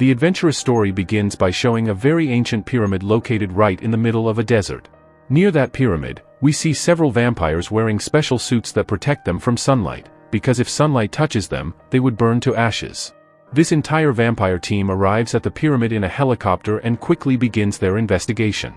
The adventurous story begins by showing a very ancient pyramid located right in the middle of a desert. Near that pyramid, we see several vampires wearing special suits that protect them from sunlight, because if sunlight touches them, they would burn to ashes. This entire vampire team arrives at the pyramid in a helicopter and quickly begins their investigation.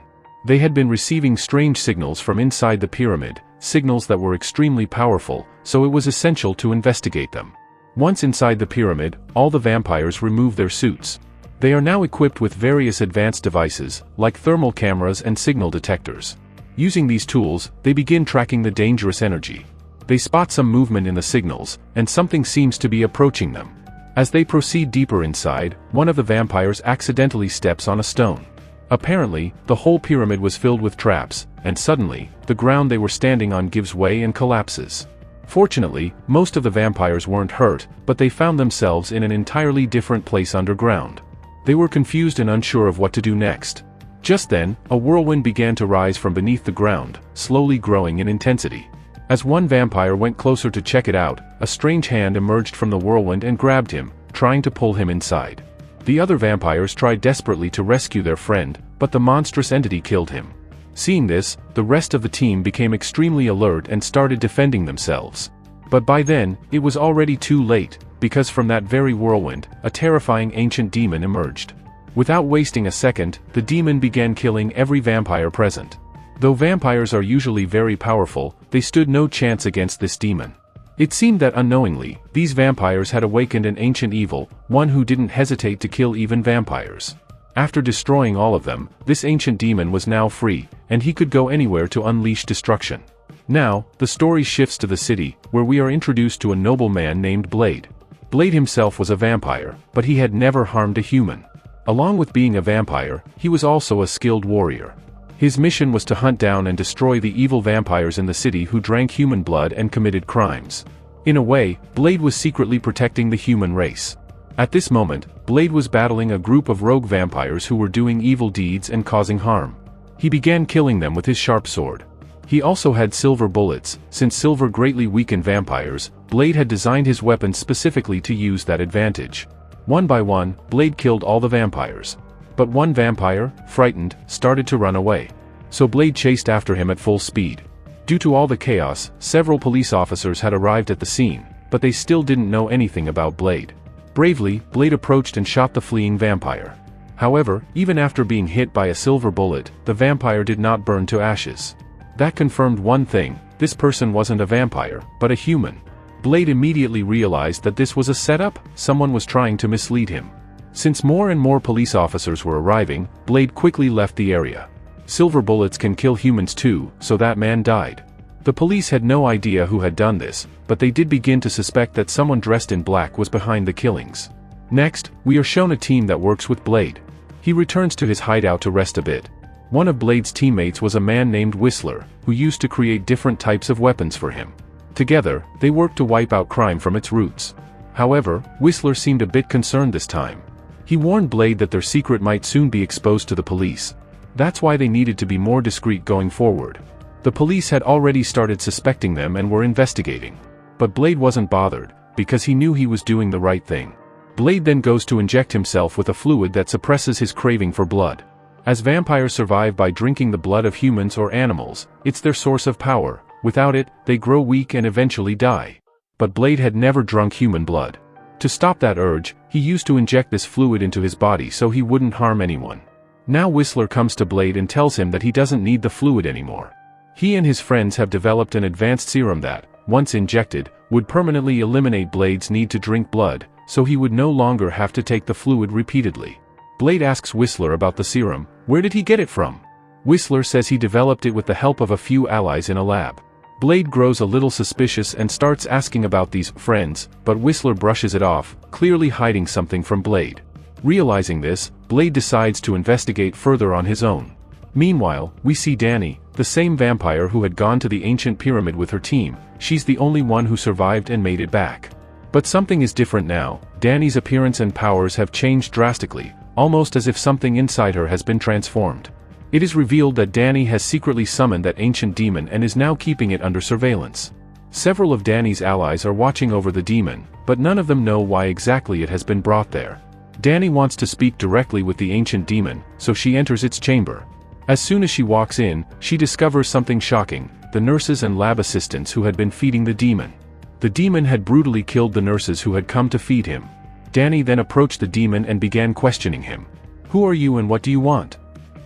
They had been receiving strange signals from inside the pyramid, signals that were extremely powerful, so it was essential to investigate them. Once inside the pyramid, all the vampires remove their suits. They are now equipped with various advanced devices, like thermal cameras and signal detectors. Using these tools, they begin tracking the dangerous energy. They spot some movement in the signals, and something seems to be approaching them. As they proceed deeper inside, one of the vampires accidentally steps on a stone. Apparently, the whole pyramid was filled with traps, and suddenly, the ground they were standing on gives way and collapses. Fortunately, most of the vampires weren't hurt, but they found themselves in an entirely different place underground. They were confused and unsure of what to do next. Just then, a whirlwind began to rise from beneath the ground, slowly growing in intensity. As one vampire went closer to check it out, a strange hand emerged from the whirlwind and grabbed him, trying to pull him inside. The other vampires tried desperately to rescue their friend, but the monstrous entity killed him. Seeing this, the rest of the team became extremely alert and started defending themselves. But by then, it was already too late, because from that very whirlwind, a terrifying ancient demon emerged. Without wasting a second, the demon began killing every vampire present. Though vampires are usually very powerful, they stood no chance against this demon. It seemed that unknowingly, these vampires had awakened an ancient evil, one who didn't hesitate to kill even vampires. After destroying all of them, this ancient demon was now free, and he could go anywhere to unleash destruction. Now, the story shifts to the city, where we are introduced to a noble man named Blade. Blade himself was a vampire, but he had never harmed a human. Along with being a vampire, he was also a skilled warrior. His mission was to hunt down and destroy the evil vampires in the city who drank human blood and committed crimes. In a way, Blade was secretly protecting the human race. At this moment, Blade was battling a group of rogue vampires who were doing evil deeds and causing harm. He began killing them with his sharp sword. He also had silver bullets. Since silver greatly weakened vampires, Blade had designed his weapons specifically to use that advantage. One by one, Blade killed all the vampires. But one vampire, frightened, started to run away. So Blade chased after him at full speed. Due to all the chaos, several police officers had arrived at the scene, but they still didn't know anything about Blade. Bravely, Blade approached and shot the fleeing vampire. However, even after being hit by a silver bullet, the vampire did not burn to ashes. That confirmed one thing: this person wasn't a vampire, but a human. Blade immediately realized that this was a setup. Someone was trying to mislead him. Since more and more police officers were arriving, Blade quickly left the area. Silver bullets can kill humans too, so that man died. The police had no idea who had done this, but they did begin to suspect that someone dressed in black was behind the killings. Next, we are shown a team that works with Blade. He returns to his hideout to rest a bit. One of Blade's teammates was a man named Whistler, who used to create different types of weapons for him. Together, they worked to wipe out crime from its roots. However, Whistler seemed a bit concerned this time. He warned Blade that their secret might soon be exposed to the police. That's why they needed to be more discreet going forward. The police had already started suspecting them and were investigating. But Blade wasn't bothered, because he knew he was doing the right thing. Blade then goes to inject himself with a fluid that suppresses his craving for blood. As vampires survive by drinking the blood of humans or animals, it's their source of power. Without it, they grow weak and eventually die. But Blade had never drunk human blood. To stop that urge, he used to inject this fluid into his body so he wouldn't harm anyone. Now Whistler comes to Blade and tells him that he doesn't need the fluid anymore. He and his friends have developed an advanced serum that, once injected, would permanently eliminate Blade's need to drink blood, so he would no longer have to take the fluid repeatedly. Blade asks Whistler about the serum. Where did he get it from? Whistler says he developed it with the help of a few allies in a lab. Blade grows a little suspicious and starts asking about these friends, but Whistler brushes it off, clearly hiding something from Blade. Realizing this, Blade decides to investigate further on his own. Meanwhile, we see Danny, the same vampire who had gone to the ancient pyramid with her team. She's the only one who survived and made it back. But something is different now. Danny's appearance and powers have changed drastically, almost as if something inside her has been transformed. It is revealed that Danny has secretly summoned that ancient demon and is now keeping it under surveillance. Several of Danny's allies are watching over the demon, but none of them know why exactly it has been brought there. Danny wants to speak directly with the ancient demon, so she enters its chamber. As soon as she walks in, she discovers something shocking: the nurses and lab assistants who had been feeding the demon. The demon had brutally killed the nurses who had come to feed him. Danny then approached the demon and began questioning him. "Who are you and what do you want?"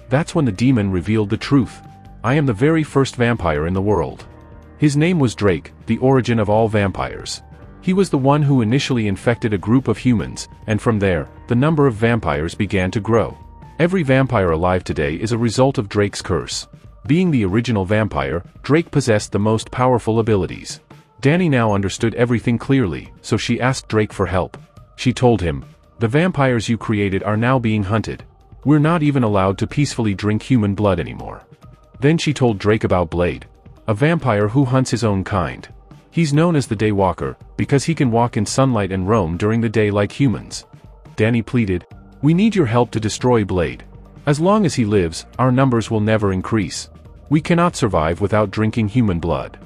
That's when the demon revealed the truth. "I am the very first vampire in the world." His name was Drake, the origin of all vampires. He was the one who initially infected a group of humans, and from there, the number of vampires began to grow. Every vampire alive today is a result of Drake's curse. Being the original vampire, Drake possessed the most powerful abilities. Danny now understood everything clearly, so she asked Drake for help. She told him, "The vampires you created are now being hunted. We're not even allowed to peacefully drink human blood anymore." Then she told Drake about Blade, a vampire who hunts his own kind. He's known as the Daywalker, because he can walk in sunlight and roam during the day like humans. Danny pleaded, "We need your help to destroy Blade. As long as he lives, our numbers will never increase. We cannot survive without drinking human blood."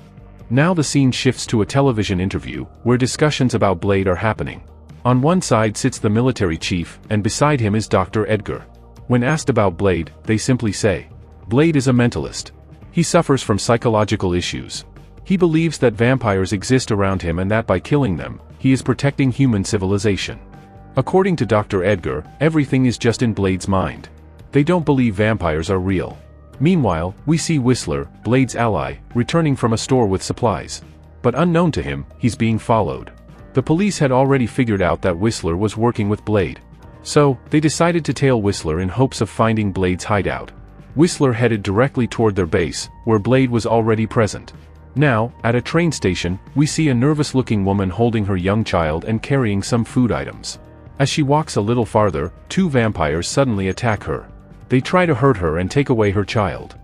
Now the scene shifts to a television interview, where discussions about Blade are happening. On one side sits the military chief, and beside him is Dr. Edgar. When asked about Blade, they simply say, "Blade is a mentalist. He suffers from psychological issues. He believes that vampires exist around him and that by killing them, he is protecting human civilization." According to Dr. Edgar, everything is just in Blade's mind. They don't believe vampires are real. Meanwhile, we see Whistler, Blade's ally, returning from a store with supplies. But unknown to him, he's being followed. The police had already figured out that Whistler was working with Blade. So, they decided to tail Whistler in hopes of finding Blade's hideout. Whistler headed directly toward their base, where Blade was already present. Now, at a train station, we see a nervous-looking woman holding her young child and carrying some food items. As she walks a little farther, two vampires suddenly attack her. They try to hurt her and take away her child.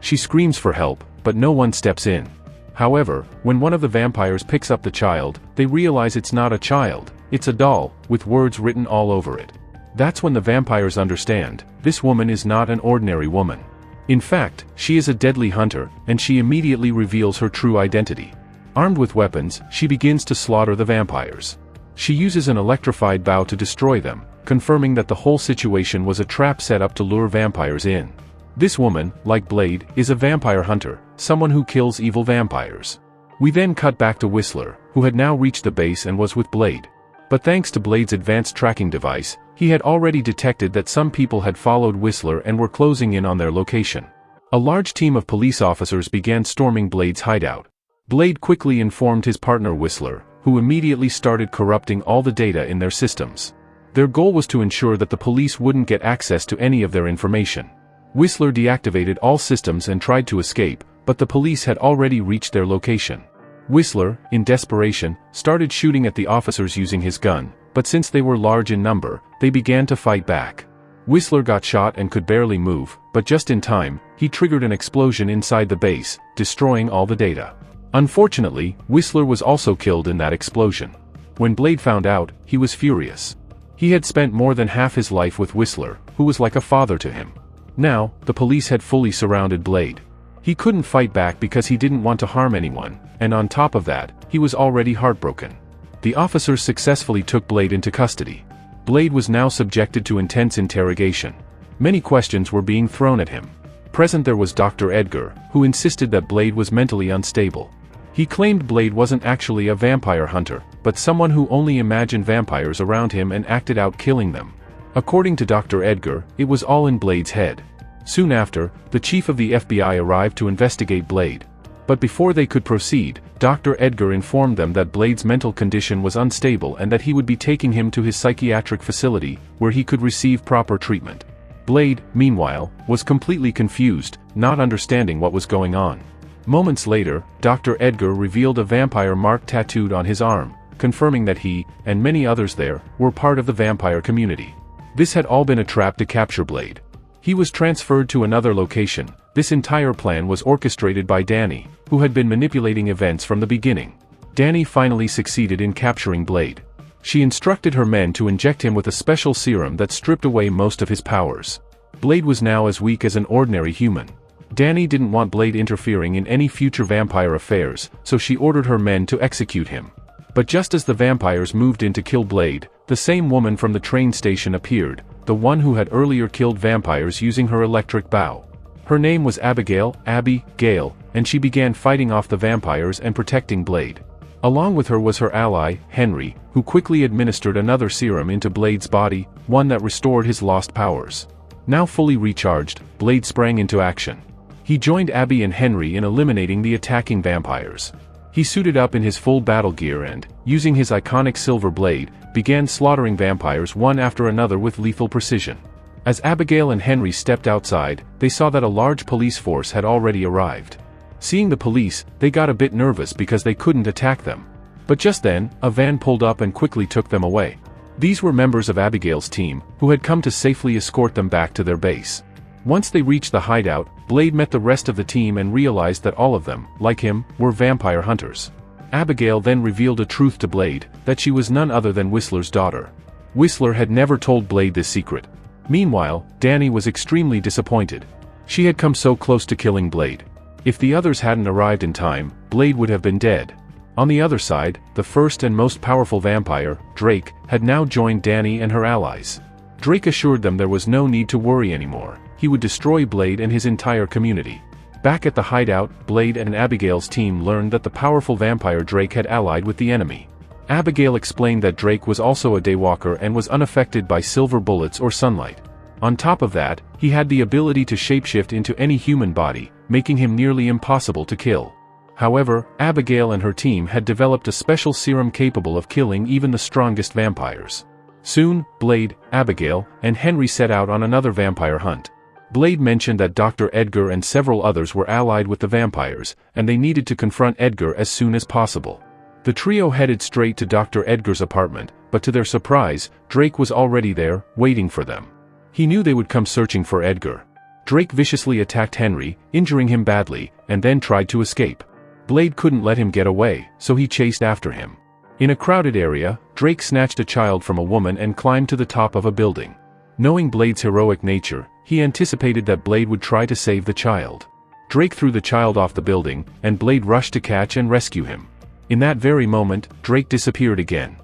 She screams for help, but no one steps in. However, when one of the vampires picks up the child, they realize it's not a child, it's a doll, with words written all over it. That's when the vampires understand, this woman is not an ordinary woman. In fact, she is a deadly hunter, and she immediately reveals her true identity. Armed with weapons, she begins to slaughter the vampires. She uses an electrified bow to destroy them, confirming that the whole situation was a trap set up to lure vampires in. This woman, like Blade, is a vampire hunter, someone who kills evil vampires. We then cut back to Whistler, who had now reached the base and was with Blade. But thanks to Blade's advanced tracking device, he had already detected that some people had followed Whistler and were closing in on their location. A large team of police officers began storming Blade's hideout. Blade quickly informed his partner Whistler, who immediately started corrupting all the data in their systems. Their goal was to ensure that the police wouldn't get access to any of their information. Whistler deactivated all systems and tried to escape, but the police had already reached their location. Whistler, in desperation, started shooting at the officers using his gun, but since they were large in number, they began to fight back. Whistler got shot and could barely move, but just in time, he triggered an explosion inside the base, destroying all the data. Unfortunately, Whistler was also killed in that explosion. When Blade found out, he was furious. He had spent more than half his life with Whistler, who was like a father to him. Now, the police had fully surrounded Blade. He couldn't fight back because he didn't want to harm anyone, and on top of that, he was already heartbroken. The officers successfully took Blade into custody. Blade was now subjected to intense interrogation. Many questions were being thrown at him. Present there was Dr. Edgar, who insisted that Blade was mentally unstable. He claimed Blade wasn't actually a vampire hunter, but someone who only imagined vampires around him and acted out killing them. According to Dr. Edgar, it was all in Blade's head. Soon after, the chief of the FBI arrived to investigate Blade. But before they could proceed, Dr. Edgar informed them that Blade's mental condition was unstable and that he would be taking him to his psychiatric facility, where he could receive proper treatment. Blade, meanwhile, was completely confused, not understanding what was going on. Moments later, Dr. Edgar revealed a vampire mark tattooed on his arm, confirming that he, and many others there, were part of the vampire community. This had all been a trap to capture Blade. He was transferred to another location. This entire plan was orchestrated by Danny, who had been manipulating events from the beginning. Danny finally succeeded in capturing Blade. She instructed her men to inject him with a special serum that stripped away most of his powers. Blade was now as weak as an ordinary human. Danny didn't want Blade interfering in any future vampire affairs, so she ordered her men to execute him. But just as the vampires moved in to kill Blade, the same woman from the train station appeared, the one who had earlier killed vampires using her electric bow. Her name was Abigail, Abby, Gale, and she began fighting off the vampires and protecting Blade. Along with her was her ally, Henry, who quickly administered another serum into Blade's body, one that restored his lost powers. Now fully recharged, Blade sprang into action. He joined Abby and Henry in eliminating the attacking vampires. He suited up in his full battle gear and, using his iconic silver blade, began slaughtering vampires one after another with lethal precision. As Abigail and Henry stepped outside, they saw that a large police force had already arrived. Seeing the police, they got a bit nervous because they couldn't attack them. But just then, a van pulled up and quickly took them away. These were members of Abigail's team, who had come to safely escort them back to their base. Once they reached the hideout, Blade met the rest of the team and realized that all of them, like him, were vampire hunters. Abigail then revealed a truth to Blade, that she was none other than Whistler's daughter. Whistler had never told Blade this secret. Meanwhile, Danny was extremely disappointed. She had come so close to killing Blade. If the others hadn't arrived in time, Blade would have been dead. On the other side, the first and most powerful vampire, Drake, had now joined Danny and her allies. Drake assured them there was no need to worry anymore. He would destroy Blade and his entire community. Back at the hideout, Blade and Abigail's team learned that the powerful vampire Drake had allied with the enemy. Abigail explained that Drake was also a daywalker and was unaffected by silver bullets or sunlight. On top of that, he had the ability to shapeshift into any human body, making him nearly impossible to kill. However, Abigail and her team had developed a special serum capable of killing even the strongest vampires. Soon, Blade, Abigail, and Henry set out on another vampire hunt. Blade mentioned that Dr. Edgar and several others were allied with the vampires, and they needed to confront Edgar as soon as possible. The trio headed straight to Dr. Edgar's apartment, but to their surprise, Drake was already there, waiting for them. He knew they would come searching for Edgar. Drake viciously attacked Henry, injuring him badly, and then tried to escape. Blade couldn't let him get away, so he chased after him. In a crowded area, Drake snatched a child from a woman and climbed to the top of a building. Knowing Blade's heroic nature, he anticipated that Blade would try to save the child. Drake threw the child off the building, and Blade rushed to catch and rescue him. In that very moment, Drake disappeared again.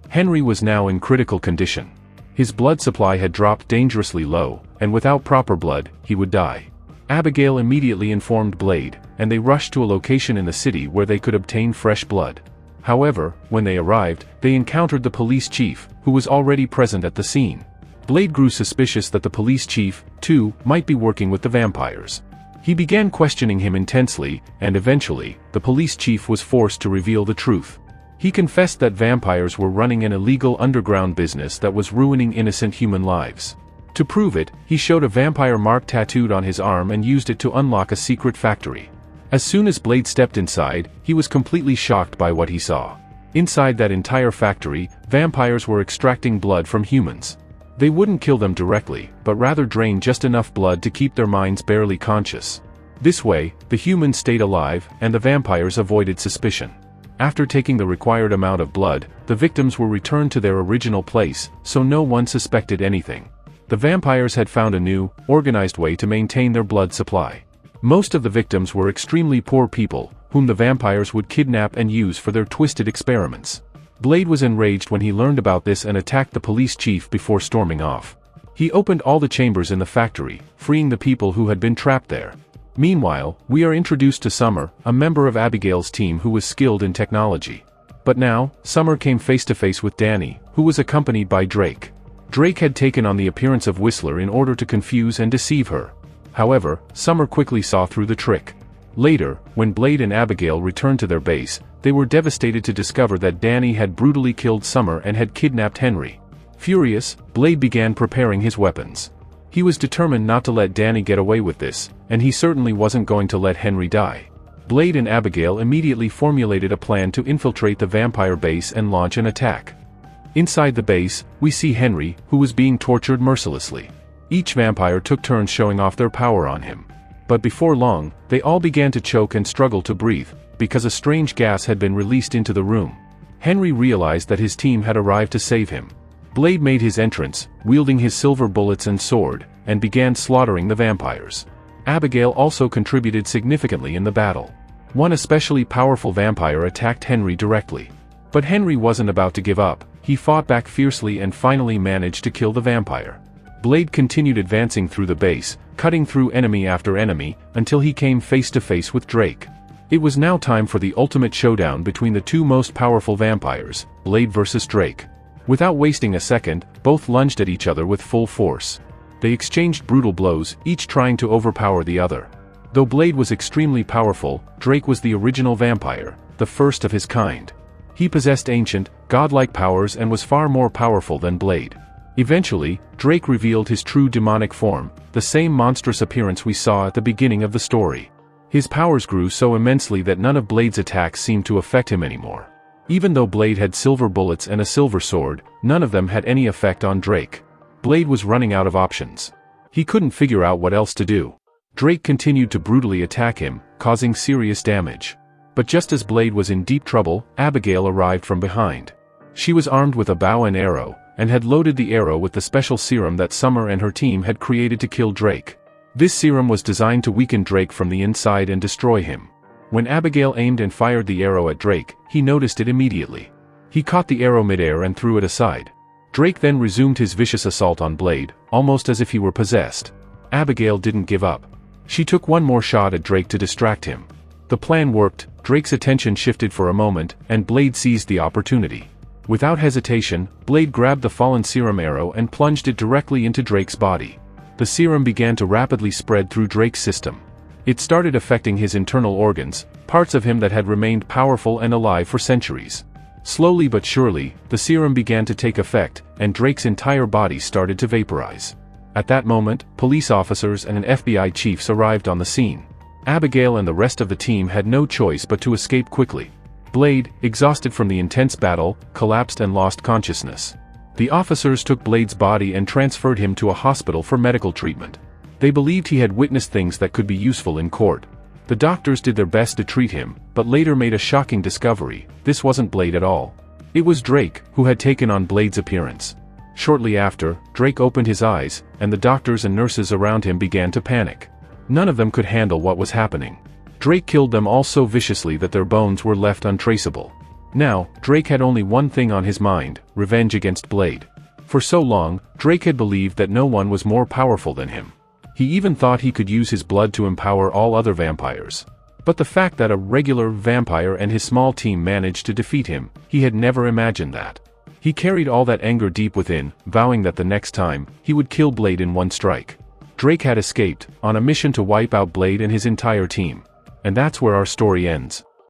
Henry was now in critical condition. His blood supply had dropped dangerously low, and without proper blood, he would die. Abigail immediately informed Blade, and they rushed to a location in the city where they could obtain fresh blood. However, when they arrived, they encountered the police chief, who was already present at the scene. Blade grew suspicious that the police chief, too, might be working with the vampires. He began questioning him intensely, and eventually, the police chief was forced to reveal the truth. He confessed that vampires were running an illegal underground business that was ruining innocent human lives. To prove it, he showed a vampire mark tattooed on his arm and used it to unlock a secret factory. As soon as Blade stepped inside, he was completely shocked by what he saw. Inside that entire factory, vampires were extracting blood from humans. They wouldn't kill them directly, but rather drain just enough blood to keep their minds barely conscious. This way, the humans stayed alive, and the vampires avoided suspicion. After taking the required amount of blood, the victims were returned to their original place, so no one suspected anything. The vampires had found a new, organized way to maintain their blood supply. Most of the victims were extremely poor people, whom the vampires would kidnap and use for their twisted experiments. Blade was enraged when he learned about this and attacked the police chief before storming off. He opened all the chambers in the factory, freeing the people who had been trapped there. Meanwhile, we are introduced to Summer, a member of Abigail's team who was skilled in technology. But now, Summer came face to face with Danny, who was accompanied by Drake. Drake had taken on the appearance of Whistler in order to confuse and deceive her. However, Summer quickly saw through the trick. Later, when Blade and Abigail returned to their base, they were devastated to discover that Danny had brutally killed Summer and had kidnapped Henry. Furious, Blade began preparing his weapons. He was determined not to let Danny get away with this, and he certainly wasn't going to let Henry die. Blade and Abigail immediately formulated a plan to infiltrate the vampire base and launch an attack. Inside the base, we see Henry, who was being tortured mercilessly. Each vampire took turns showing off their power on him. But before long, they all began to choke and struggle to breathe, because a strange gas had been released into the room. Henry realized that his team had arrived to save him. Blade made his entrance, wielding his silver bullets and sword, and began slaughtering the vampires. Abigail also contributed significantly in the battle. One especially powerful vampire attacked Henry directly. But Henry wasn't about to give up. He fought back fiercely and finally managed to kill the vampire. Blade continued advancing through the base, cutting through enemy after enemy, until he came face to face with Drake. It was now time for the ultimate showdown between the two most powerful vampires, Blade versus Drake. Without wasting a second, both lunged at each other with full force. They exchanged brutal blows, each trying to overpower the other. Though Blade was extremely powerful, Drake was the original vampire, the first of his kind. He possessed ancient, godlike powers and was far more powerful than Blade. Eventually, Drake revealed his true demonic form, the same monstrous appearance we saw at the beginning of the story. His powers grew so immensely that none of Blade's attacks seemed to affect him anymore. Even though Blade had silver bullets and a silver sword, none of them had any effect on Drake. Blade was running out of options. He couldn't figure out what else to do. Drake continued to brutally attack him, causing serious damage. But just as Blade was in deep trouble, Abigail arrived from behind. She was armed with a bow and arrow, and had loaded the arrow with the special serum that Summer and her team had created to kill Drake. This serum was designed to weaken Drake from the inside and destroy him. When Abigail aimed and fired the arrow at Drake, he noticed it immediately. He caught the arrow midair and threw it aside. Drake then resumed his vicious assault on Blade, almost as if he were possessed. Abigail didn't give up. She took one more shot at Drake to distract him. The plan worked. Drake's attention shifted for a moment, and Blade seized the opportunity. Without hesitation, Blade grabbed the fallen serum arrow and plunged it directly into Drake's body. The serum began to rapidly spread through Drake's system. It started affecting his internal organs, parts of him that had remained powerful and alive for centuries. Slowly but surely, the serum began to take effect, and Drake's entire body started to vaporize. At that moment, police officers and an FBI chief arrived on the scene. Abigail and the rest of the team had no choice but to escape quickly. Blade, exhausted from the intense battle, collapsed and lost consciousness. The officers took Blade's body and transferred him to a hospital for medical treatment. They believed he had witnessed things that could be useful in court. The doctors did their best to treat him, but later made a shocking discovery: this wasn't Blade at all. It was Drake, who had taken on Blade's appearance. Shortly after, Drake opened his eyes, and the doctors and nurses around him began to panic. None of them could handle what was happening. Drake killed them all so viciously that their bones were left untraceable. Now, Drake had only one thing on his mind: revenge against Blade. For so long, Drake had believed that no one was more powerful than him. He even thought he could use his blood to empower all other vampires. But the fact that a regular vampire and his small team managed to defeat him, he had never imagined that. He carried all that anger deep within, vowing that the next time, he would kill Blade in one strike. Drake had escaped, on a mission to wipe out Blade and his entire team. And that's where our story ends.